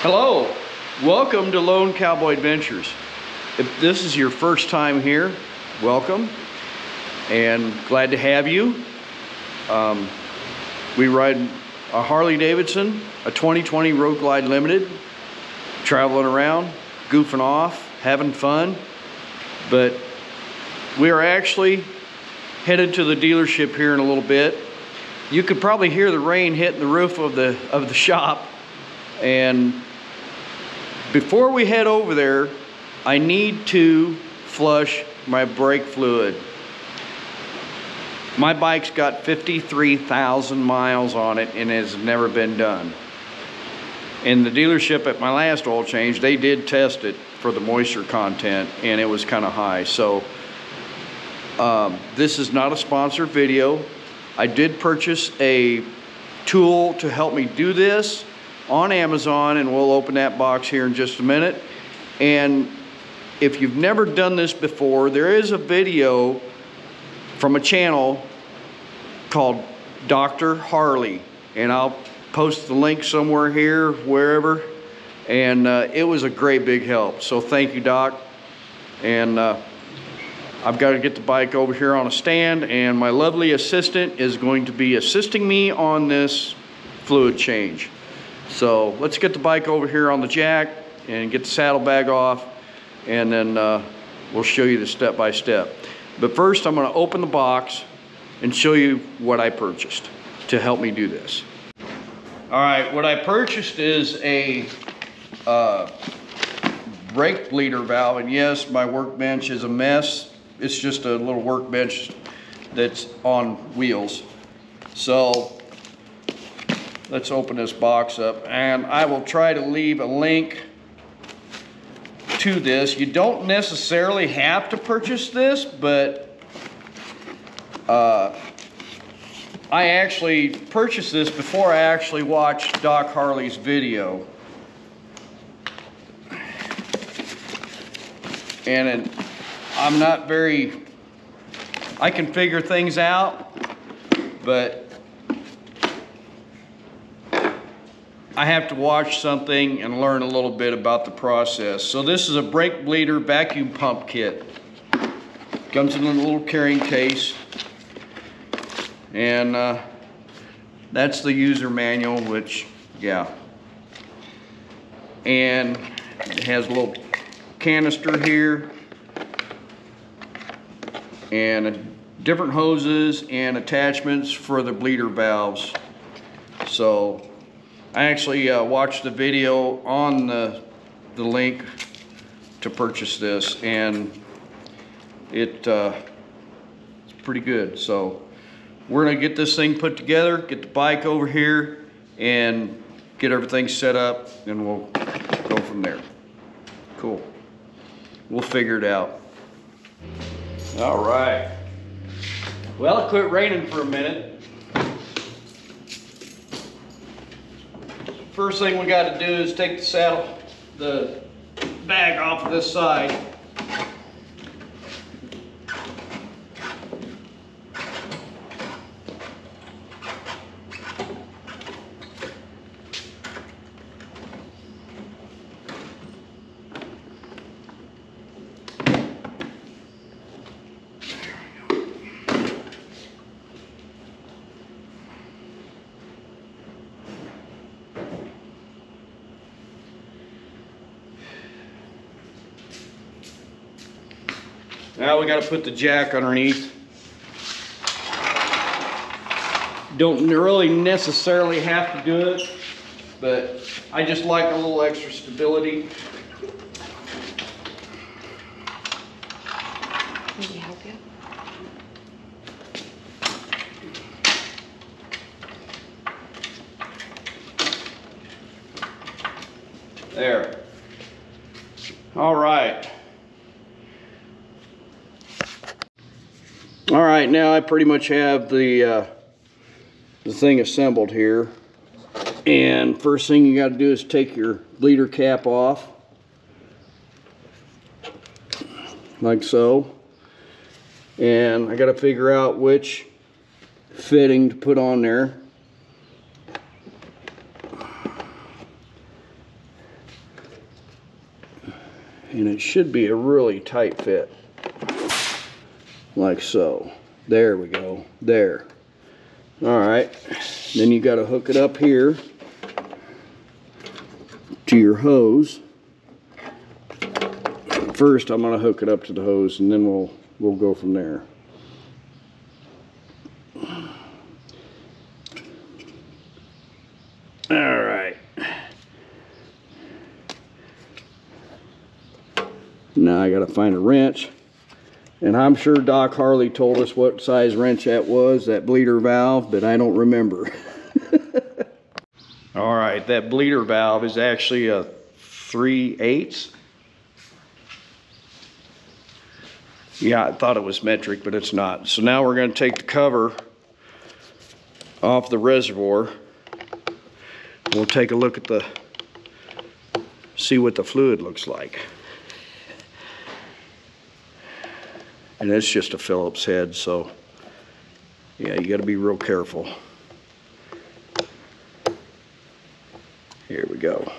Hello, welcome to Lone Cowboy Adventures. If this is your first time here, welcome and glad to have you. We ride a Harley Davidson, a 2020 Road Glide Limited, traveling around, goofing off, having fun, but we are actually headed to the dealership here in a little bit. You could probably hear the rain hitting the roof of the shop, and before we head over there, I need to flush my brake fluid. My bike's got 53,000 miles on it and has never been done. In the dealership at my last oil change, they did test it for the moisture content and it was kind of high. So this is not a sponsored video. I did purchase a tool to help me do this on Amazon, and we'll open that box here in just a minute. And if you've never done this before, there is a video from a channel called Dr. Harley, and I'll post the link somewhere here, wherever, and it was a great big help. So thank you, Doc. And I've got to get the bike over here on a stand, and my lovely assistant is going to be assisting me on this fluid change. So let's get the bike over here on the jack and get the saddlebag off, and then we'll show you the step-by-step. But first I'm going to open the box and show you what I purchased to help me do this. All right, what I purchased is a brake bleeder valve, and yes, my workbench is a mess. It's just a little workbench that's on wheels. So let's open this box up, and I will try to leave a link to this. You don't necessarily have to purchase this, but I actually purchased this before I actually watched Doc Harley's video. And I'm not very, I can figure things out, but I have to watch something and learn a little bit about the process. So this is a brake bleeder vacuum pump kit. Comes in a little carrying case. And that's the user manual, which, yeah. And it has a little canister here. And different hoses and attachments for the bleeder valves. So I actually watched the video on the link to purchase this, and it's pretty good. So we're gonna get this thing put together, get the bike over here, and get everything set up, and we'll go from there. Cool. We'll figure it out. All right. Well, it quit raining for a minute. First thing we got to do is take the bag off of this side. Now we got to put the jack underneath. Don't really necessarily have to do it, but I just like a little extra stability. Can we help you? There. All right. All right, now I pretty much have the thing assembled here. And first thing you got to do is take your bleeder cap off, like so. And I got to figure out which fitting to put on there. and it should be a really tight fit, like so. There we go, there. All right, then you got to hook it up here to your hose. First, I'm going to hook it up to the hose, and then we'll go from there. All right. Now I got to find a wrench, and I'm sure Doc Harley told us what size wrench that was, that bleeder valve, but I don't remember. All right, that bleeder valve is actually a 3/8. Yeah, I thought it was metric, but it's not. So now we're going to take the cover off the reservoir. We'll take a look at see what the fluid looks like. And it's just a Phillips head, so yeah, you got to be real careful. Here we go.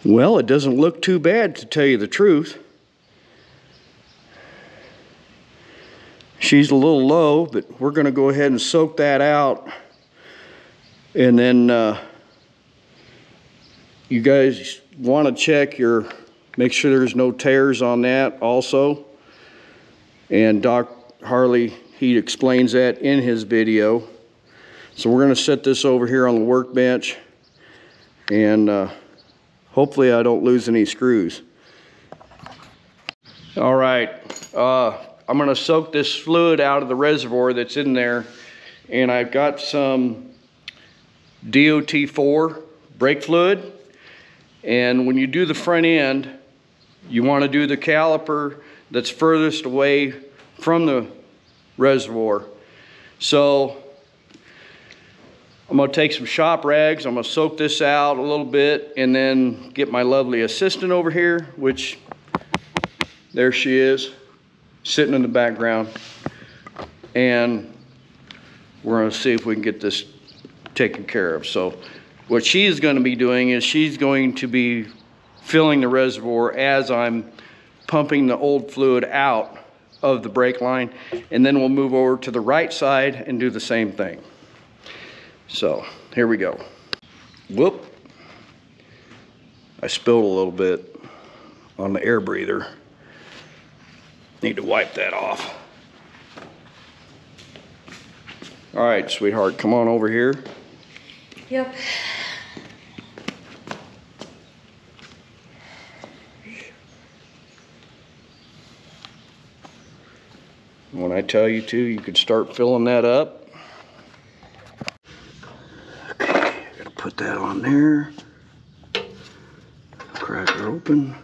Well, it doesn't look too bad, to tell you the truth. She's a little low, but we're going to go ahead and soak that out. And then you guys want to check make sure there's no tears on that also. And Doc Harley, he explains that in his video. So we're going to set this over here on the workbench, and hopefully I don't lose any screws. All right, I'm gonna soak this fluid out of the reservoir that's in there, and I've got some DOT4 brake fluid. And when you do the front end, you wanna do the caliper that's furthest away from the reservoir. So I'm going to take some shop rags, I'm going to soak this out a little bit, and then get my lovely assistant over here, which, there she is, sitting in the background. And we're going to see if we can get this taken care of. So what she's going to be doing is she's going to be filling the reservoir as I'm pumping the old fluid out of the brake line, and then we'll move over to the right side and do the same thing. So here we go. Whoop. I spilled a little bit on the air breather. Need to wipe that off. All right, sweetheart, come on over here. Yep. When I tell you to, you can start filling that up. Put that on there, crack her open.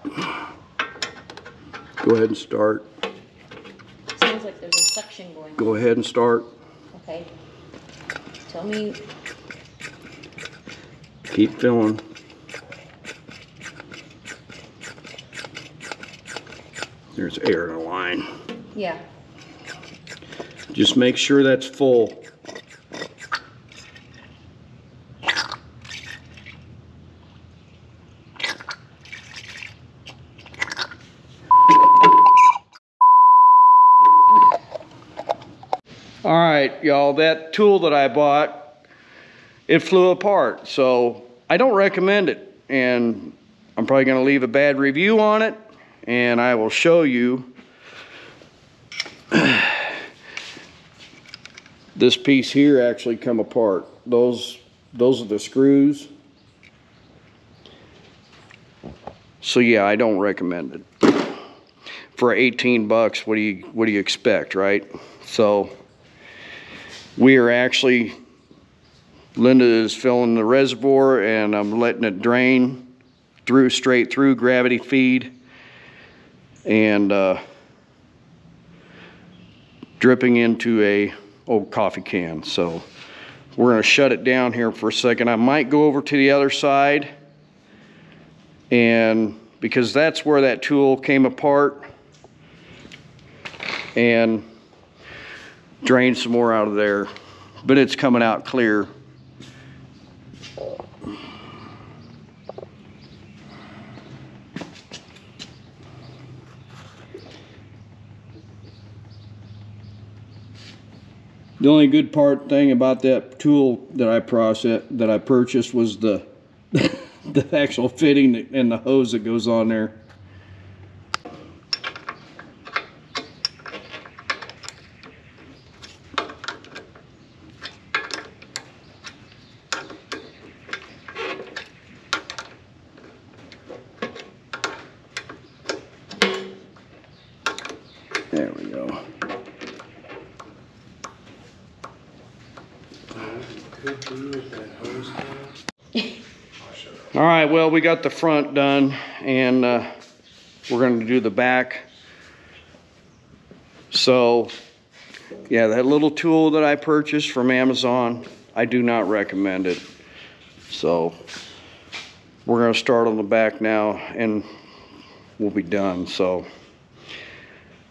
Go ahead and start. Sounds like there's a suction going. Go ahead and start. Okay. Tell me. Keep filling. There's air in the line. Yeah. Just make sure that's full. All right, y'all, that tool that I bought, it flew apart. So I don't recommend it. And I'm probably gonna leave a bad review on it. And I will show you this piece here actually come apart. Those are the screws. So yeah, I don't recommend it. For 18 bucks, what do you expect, right? So we are actually, Linda is filling the reservoir and I'm letting it drain straight through gravity feed, and dripping into a old coffee can. So we're gonna shut it down here for a second. I might go over to the other side, and because that's where that tool came apart, and drain some more out of there, but it's coming out clear. The only good thing about that tool that I purchased was the the actual fitting and the hose that goes on there. There we go. All right, well, we got the front done, and we're going to do the back. So, yeah, that little tool that I purchased from Amazon, I do not recommend it. So, we're going to start on the back now, and we'll be done. So,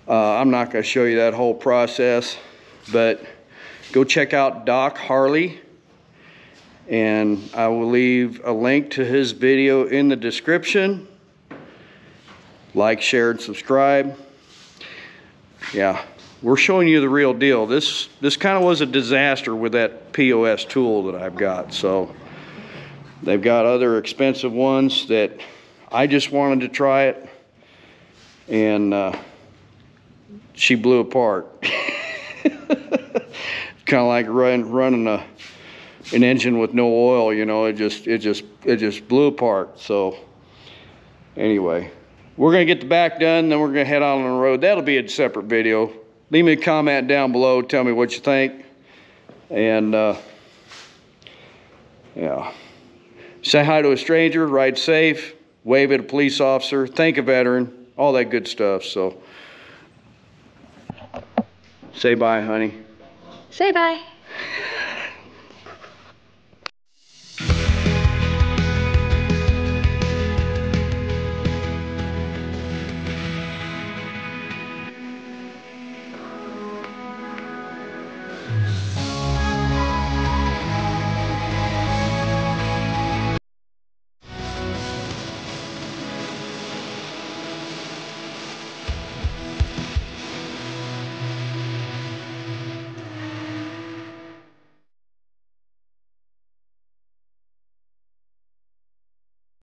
I'm not going to show you that whole process, but go check out Doc Harley, and I will leave a link to his video in the description. Like, share, and subscribe. Yeah, we're showing you the real deal. This kind of was a disaster with that POS tool that I've got. So they've got other expensive ones that I just wanted to try it, and she blew apart. Kind of like running an engine with no oil, you know. It just blew apart. So anyway, we're gonna get the back done, then we're gonna head out on the road. That'll be a separate video. Leave me a comment down below, tell me what you think, and yeah, say hi to a stranger, ride safe, wave at a police officer, thank a veteran, all that good stuff. So say bye, honey. Say bye.